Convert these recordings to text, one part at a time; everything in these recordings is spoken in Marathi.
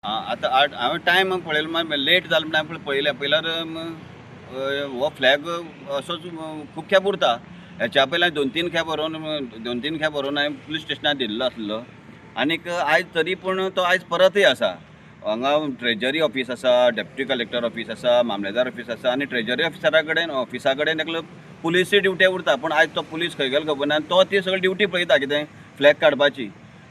आतां हांवें टायम पळयलो मागीर लेट जालो म्हणून हांवें पळयलें पयल्यार हो फ्लॅग असोच खूब खेप उरता. हेच्या पयलीं 2-3 खेप व्हरोन हांवें पुलीस स्टेशनार दिल्लो आसलो. आनीक आयज तरी पूण तो आयज परतय आसा. हांगा ट्रेजरी ऑफीस आसा, डेप्युटी कलेक्टर ऑफीस आसा, मामलेदार ऑफीस आसा आनी ट्रेजरी ऑफिसा कडेन एकलो पुलीस ड्युटी उरता. पूण आयज तो पुलीस खंय गेलो खबर ना. तो ती सगळी ड्युटी पळयता कितें फ्लॅग काडपाची.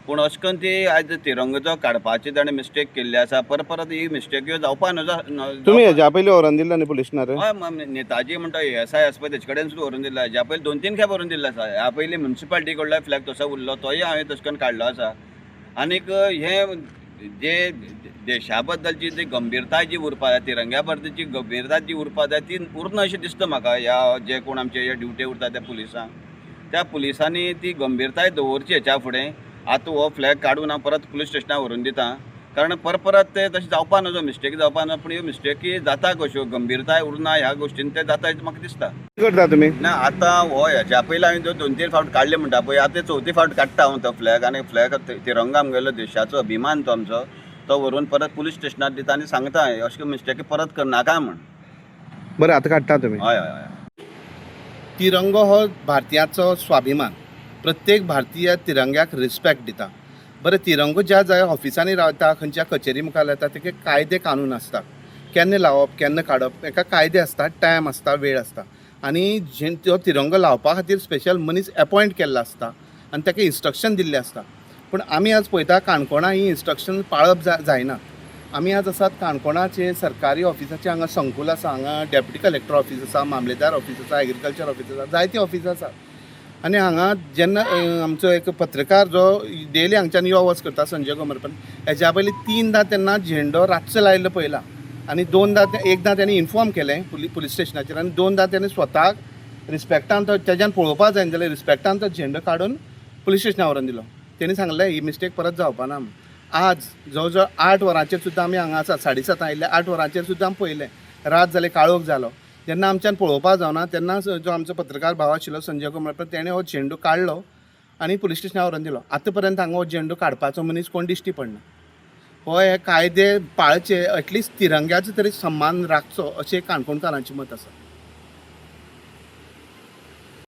पूण अशें करून ती आयज तिरंगो जो काडपाची ताणें मिस्टेक केल्ली आसा. परत ही मिस्टेक ह्यो जावपा न्हू. तुम्ही हेच्या पयलीं व्हरोन दिल्लो न्ही पुलीस स्टेशनार? हय, नेताजी म्हणटा ASI आसा पळय तेजे कडेन सुद्दां व्हरून दिला. हेच्या पयलीं 2-3 खेप व्हरून दिल्लो आसा. ह्या पयलीं म्युन्सिपालिटी कडलो फ्लॅग तसो उरलो तोय हांवें तशें करून काडलो आसा. आनीक हे जे देशा बद्दलची जी गंभीरताय जी उरपा जाय, तिरंग्या बद्दलची गंभीरताय जी उरपा जाय ती उरना अशें दिसता म्हाका. ह्या जे कोण आमचे हे ड्युटी उरता त्या पुलिसांक, त्या पुलिसांनी ती गंभीरताय दवरची हेच्या फुडें. आतां हो फ्लॅग काडून हांव परत पुलीस स्टेशनार व्हरून दितां. कारण परत ते तशें जावपा न्हू, मिस्टेक जावपा न्हू. पूण ह्यो मिस्टेकी जाता कश्यो, गंभीरताय उरना ह्या गोश्टीन ते जाता अशें म्हाका दिसता. कितें करता तुमी? ना आतां हो हेच्या पयलीं हांवें 2-3 फावट काडले म्हणटा पळय, आतां 4थी फावट काडटा हांव तो फ्लॅग. आनी फ्लॅग तिरंगा आमगेलो देशाचो अभिमान तो आमचो. तो व्हरून परत पुलीस स्टेशनार दिता आनी सांगता अशें मिस्टेकी परत करनाका म्हण. बरें, आतां काडटा तुमी. हय हय हय. तिरंगो हो भारतीयाचो स्वाभिमान. प्रत्येक भारतीय तिरंग्याक रिस्पेक्ट दिता. बरें, तिरंगो ज्या जाग्यार ऑफिसांनी रावता, खंयच्या कचेरी मुखार येता, तेका कायदे कानून आसता. केन्ना लावप, केन्ना काडप, हेका कायदे आसता, टायम आसता, वेळ आसता. आनी तो तिरंगो लावपा खातीर स्पेशल मनीस अपॉयंट केल्लो आसता आनी ताका इन्स्ट्रक्शन दिल्लें आसता. पूण आमी आज पळयता काणकोणा ही इन्स्ट्रक्शन पाळप जायना. आमी आज आसात काणकोणाचे सरकारी ऑफिसाचे हांगा संकूल आसा. हांगा डेप्युटी कलेक्टर ऑफीस आसा, मामलेदार ऑफीस आसा, एग्रीकल्चर ऑफीस आसा, जायती ऑफिसां आसा. आनी हांगा जेन्ना आमचो एक पत्रकार जो डेली हांगच्यान यो वच करता, संजय गोमरपन, हेच्या पयलीं 3दां तेन्ना झेंडो रातचो लायिल्लो पळयला. आनी एकदां तेणी इन्फॉर्म केलें पुलीस स्टेशनाचेर, आनी 2दां तेणी स्वताक रिस्पेक्टान तो तेज्यान पळोवपा जाय जाल्यार रिस्पेक्टान तो झेंडो काडून पुलीस स्टेशनार व्हरून दिलो. तेणी सांगलें ही मिस्टेक परत जावपा ना. आज जवळ जवळ 8 वरांचेर सुद्दां आमी हांगा आसा. 7:30 आयिल्ले, 8 वरांचेर सुद्दां आमी पळयलें. रात जाले, काळोख जालो. जेन्ना आमच्यान पळोवपा जावना तेन्ना जो आमचो पत्रकार भाव आशिल्लो संजय गोमरपन, तेणें हो झेंडो काडलो आनी पुलीस स्टेशनार व्हरून दिलो. आतां पर्यंत हांगा हो झेंडो काडपाचो मनीस कोण दिश्टी पडना. हे कायदे पाळचे, एटलिस्ट तिरंग्याचो तरी सन्मान राखचो अशें काणकोणकारांचें मत आसा.